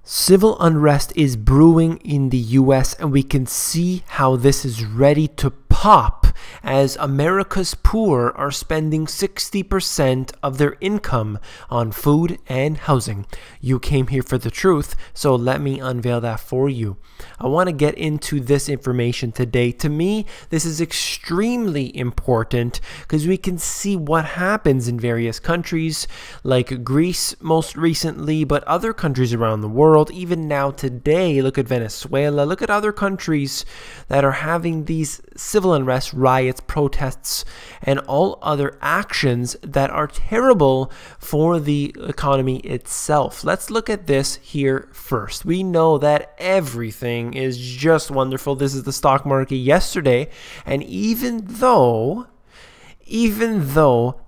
Civil unrest is brewing in the US, and we can see how this is ready to pop as America's poor are spending 60% of their income on food and housing. You came here for the truth, so let me unveil that for you. I want to get into this information today. To me, this is extremely important because we can see what happens in various countries like Greece most recently, but other countries around the world. Even now today, look at Venezuela, look at other countries that are having these civil unrest, riots, protests, and all other actions that are terrible for the economy itself. Let's look at this here first. We know that everything is just wonderful. This is the stock market yesterday, and even though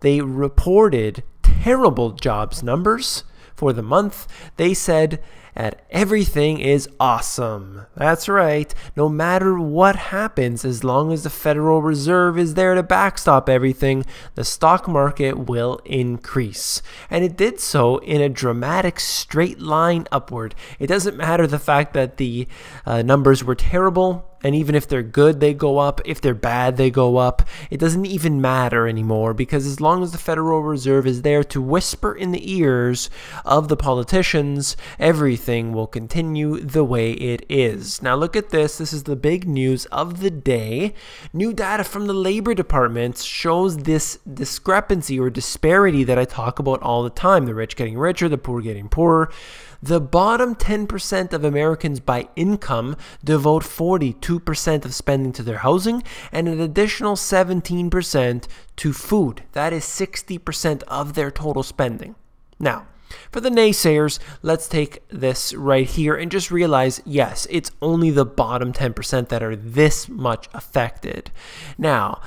they reported terrible jobs numbers for the month, they said that everything is awesome. That's right. No matter what happens, as long as the Federal Reserve is there to backstop everything, the stock market will increase. And it did so in a dramatic straight line upward. It doesn't matter the fact that the numbers were terrible. And even if they're good, they go up. If they're bad, they go up. It doesn't even matter anymore, because as long as the Federal Reserve is there to whisper in the ears of the politicians, everything will continue the way it is. Now look at this. This is the big news of the day. New data from the Labor Department shows this discrepancy or disparity that I talk about all the time. The rich getting richer, the poor getting poorer. The bottom 10% of Americans by income devote 42% of spending to their housing and an additional 17% to food. That is 60% of their total spending. Now, for the naysayers, let's take this right here and just realize, yes, it's only the bottom 10% that are this much affected. Now,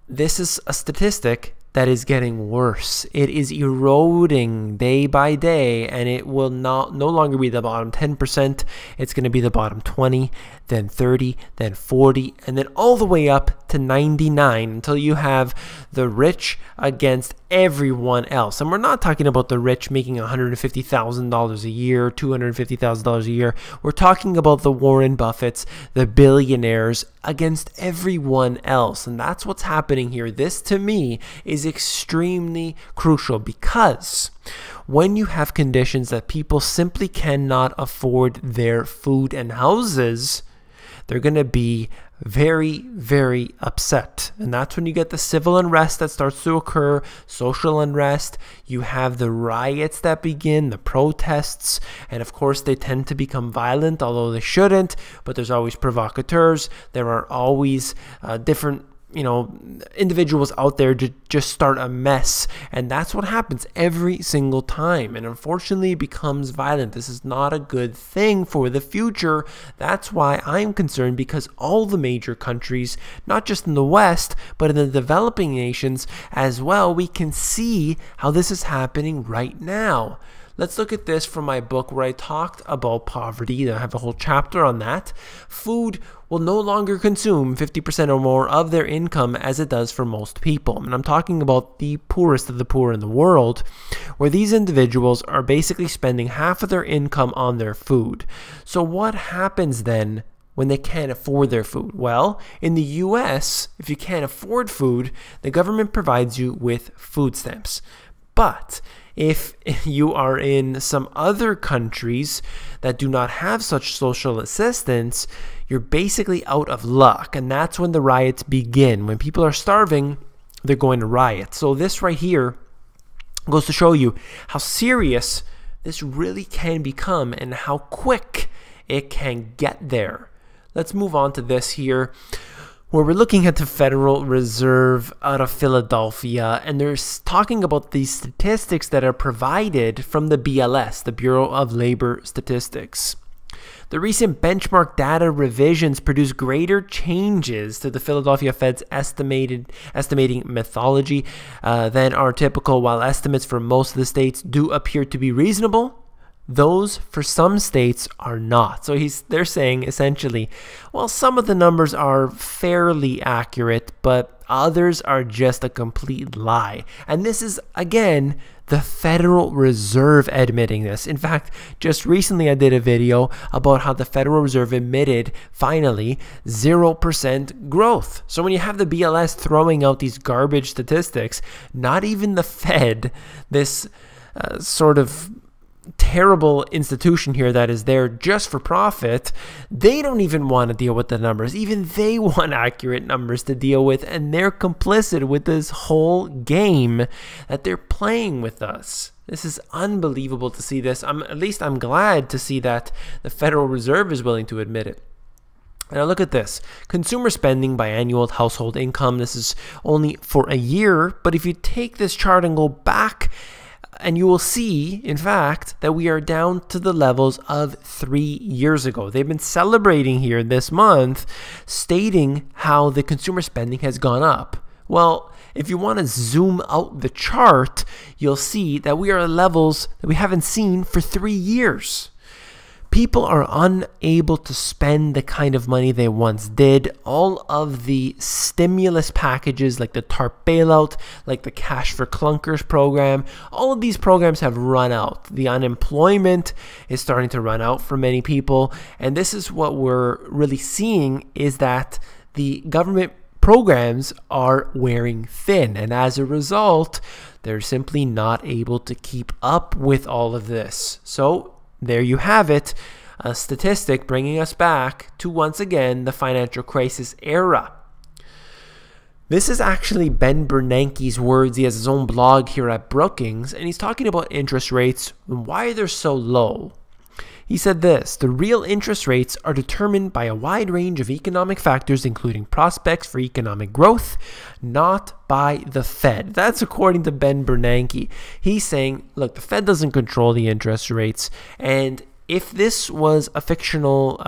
this is a statistic that is getting worse. It is eroding day by day, and it will no longer be the bottom 10%. It's going to be the bottom 20, then 30, then 40, and then all the way up to 99 until you have the rich against everyone else. And we're not talking about the rich making $150,000 a year, $250,000 a year. We're talking about the Warren Buffetts, the billionaires against everyone else. And that's what's happening here. This, to me, is extremely crucial, because when you have conditions that people simply cannot afford their food and houses, they're going to be very, very upset. And that's when you get the civil unrest that starts to occur, social unrest. You have the riots that begin, the protests, and of course they tend to become violent, although they shouldn't. But there's always provocateurs. There are always different individuals out there to just start a mess, and that's what happens every single time, and unfortunately it becomes violent. This is not a good thing for the future. That's why I'm concerned, because all the major countries, not just in the West but in the developing nations as well, we can see how this is happening right now. Let's look at this from my book where I talked about poverty. I have a whole chapter on that. Food will no longer consume 50% or more of their income as it does for most people. And I'm talking about the poorest of the poor in the world, where these individuals are basically spending half of their income on their food. So what happens then when they can't afford their food? Well, in the US, if you can't afford food, the government provides you with food stamps. But if you are in some other countries that do not have such social assistance, you're basically out of luck. And that's when the riots begin. When people are starving, they're going to riot. So this right here goes to show you how serious this really can become and how quick it can get there. Let's move on to this here, where we're looking at the Federal Reserve out of Philadelphia, and they're talking about these statistics that are provided from the BLS, the Bureau of Labor Statistics. The recent benchmark data revisions produce greater changes to the Philadelphia Fed's estimating methodology than are typical. While estimates for most of the states do appear to be reasonable, those for some states are not. So they're saying essentially, well, some of the numbers are fairly accurate, but Others are just a complete lie. And this is, again, the Federal Reserve admitting this. In fact, just recently I did a video about how the Federal Reserve admitted, finally, 0% growth. So when you have the BLS throwing out these garbage statistics, not even the Fed, this sort of terrible institution here that is there just for profit, they don't even want to deal with the numbers. Even they want accurate numbers to deal with, and they're complicit with this whole game that they're playing with us. This is unbelievable to see this. At least I'm glad to see that the Federal Reserve is willing to admit it. Now look at this. Consumer spending by annual household income. This is only for a year, but if you take this chart and go back, and you will see, in fact, that we are down to the levels of 3 years ago. They've been celebrating here this month, stating how the consumer spending has gone up. Well, if you want to zoom out the chart, you'll see that we are at levels that we haven't seen for 3 years. People are unable to spend the kind of money they once did. All of the stimulus packages like the TARP bailout, like the Cash for Clunkers program, all of these programs have run out. The unemployment is starting to run out for many people. And this is what we're really seeing, is that the government programs are wearing thin. And as a result, they're simply not able to keep up with all of this. So there you have it, a statistic bringing us back to, once again, the financial crisis era. This is actually Ben Bernanke's words. He has his own blog here at Brookings, and he's talking about interest rates and why they're so low. He said this: the real interest rates are determined by a wide range of economic factors, including prospects for economic growth, not by the Fed. That's according to Ben Bernanke. He's saying, look, the Fed doesn't control the interest rates, and if this was a fictional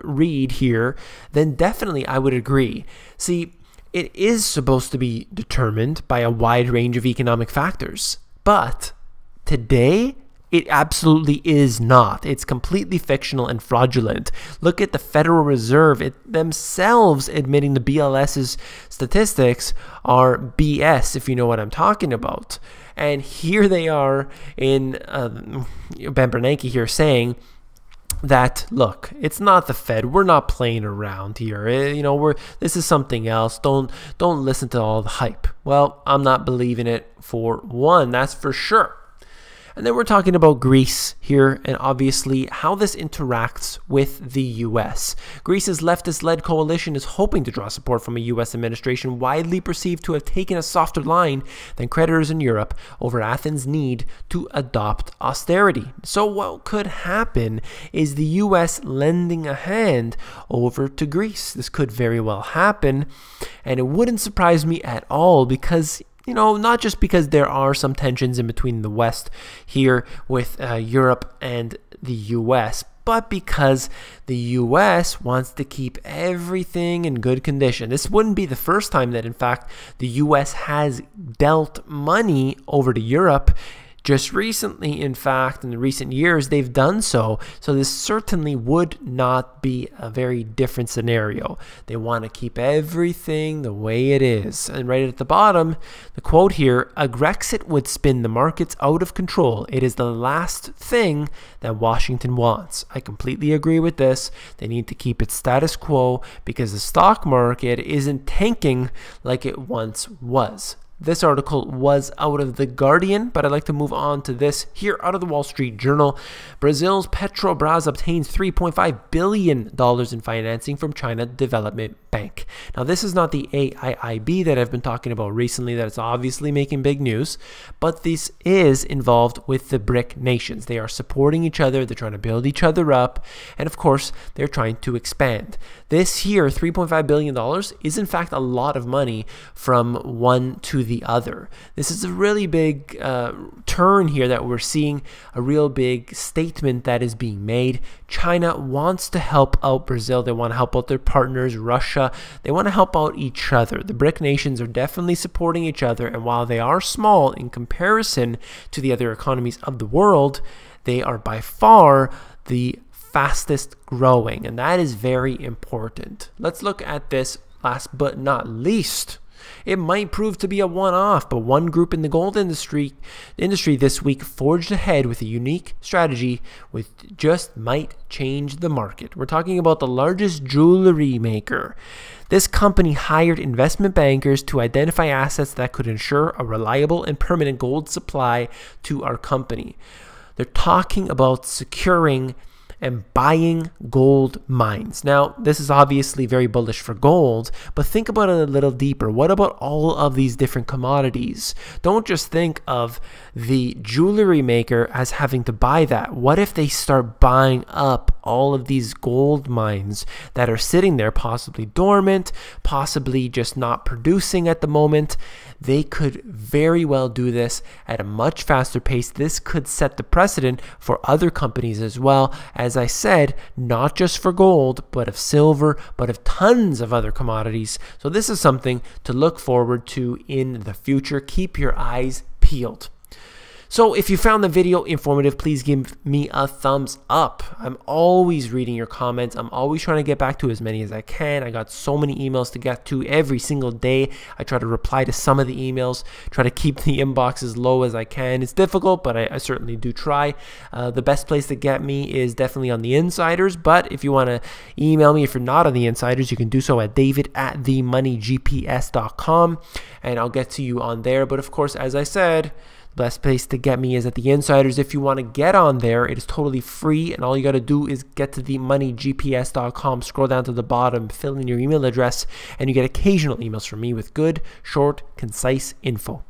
read here, then definitely I would agree. See, it is supposed to be determined by a wide range of economic factors, but today, it absolutely is not. It's completely fictional and fraudulent. Look at the Federal Reserve themselves admitting the BLS's statistics are BS, if you know what I'm talking about. And here they are in Ben Bernanke here saying that, look, it's not the Fed. We're not playing around here. This is something else. Don't listen to all the hype. Well, I'm not believing it for one, that's for sure. And then we're talking about Greece here, and obviously how this interacts with the U.S. Greece's leftist-led coalition is hoping to draw support from a U.S. administration widely perceived to have taken a softer line than creditors in Europe over Athens' need to adopt austerity. So what could happen is the U.S. lending a hand over to Greece. This could very well happen, and it wouldn't surprise me at all because not just because there are some tensions in between the West here with Europe and the U.S., but because the U.S. wants to keep everything in good condition. This wouldn't be the first time that, in fact, the U.S. has dealt money over to Europe. Just recently, in fact, in the recent years, they've done so. So this certainly would not be a very different scenario. They want to keep everything the way it is. And right at the bottom, the quote here, a Grexit would spin the markets out of control. It is the last thing that Washington wants. I completely agree with this. They need to keep it status quo because the stock market isn't tanking like it once was. This article was out of The Guardian, but I'd like to move on to this here out of the Wall Street Journal. Brazil's Petrobras obtains $3.5 billion in financing from China Development Bank. Now, this is not the AIIB that I've been talking about recently that is obviously making big news, but this is involved with the BRIC nations. They are supporting each other, they're trying to build each other up, and of course, they're trying to expand. This here, $3.5 billion, is in fact a lot of money from one to the other. This is a really big turn here that we're seeing, a real big statement that is being made. China wants to help out Brazil. They want to help out their partners, Russia. They want to help out each other. The BRIC nations are definitely supporting each other, and while they are small in comparison to the other economies of the world, they are by far the fastest growing, and that is very important. Let's look at this last but not least. It might prove to be a one-off, but one group in the gold industry this week forged ahead with a unique strategy which just might change the market. We're talking about the largest jewelry maker. This company hired investment bankers to identify assets that could ensure a reliable and permanent gold supply to our company. They're talking about securing and buying gold mines. Now, this is obviously very bullish for gold, but think about it a little deeper. What about all of these different commodities? Don't just think of the jewelry maker as having to buy that. What if they start buying up all of these gold mines that are sitting there, possibly dormant, possibly just not producing at the moment? They could very well do this at a much faster pace. This could set the precedent for other companies as well. As I said, not just for gold, but of silver, but of tons of other commodities. So this is something to look forward to in the future. Keep your eyes peeled. So if you found the video informative, please give me a thumbs up. I'm always reading your comments. I'm always trying to get back to as many as I can. I got so many emails to get to every single day. I try to reply to some of the emails, try to keep the inbox as low as I can. It's difficult, but I certainly do try. The best place to get me is definitely on the Insiders, but if you want to email me, if you're not on the Insiders, you can do so at david@themoneygps.com, and I'll get to you on there. But of course, as I said, best place to get me is at the Insiders. If you want to get on there, it is totally free, and all you got to do is get to themoneygps.com, scroll down to the bottom, fill in your email address, and you get occasional emails from me with good, short, concise info.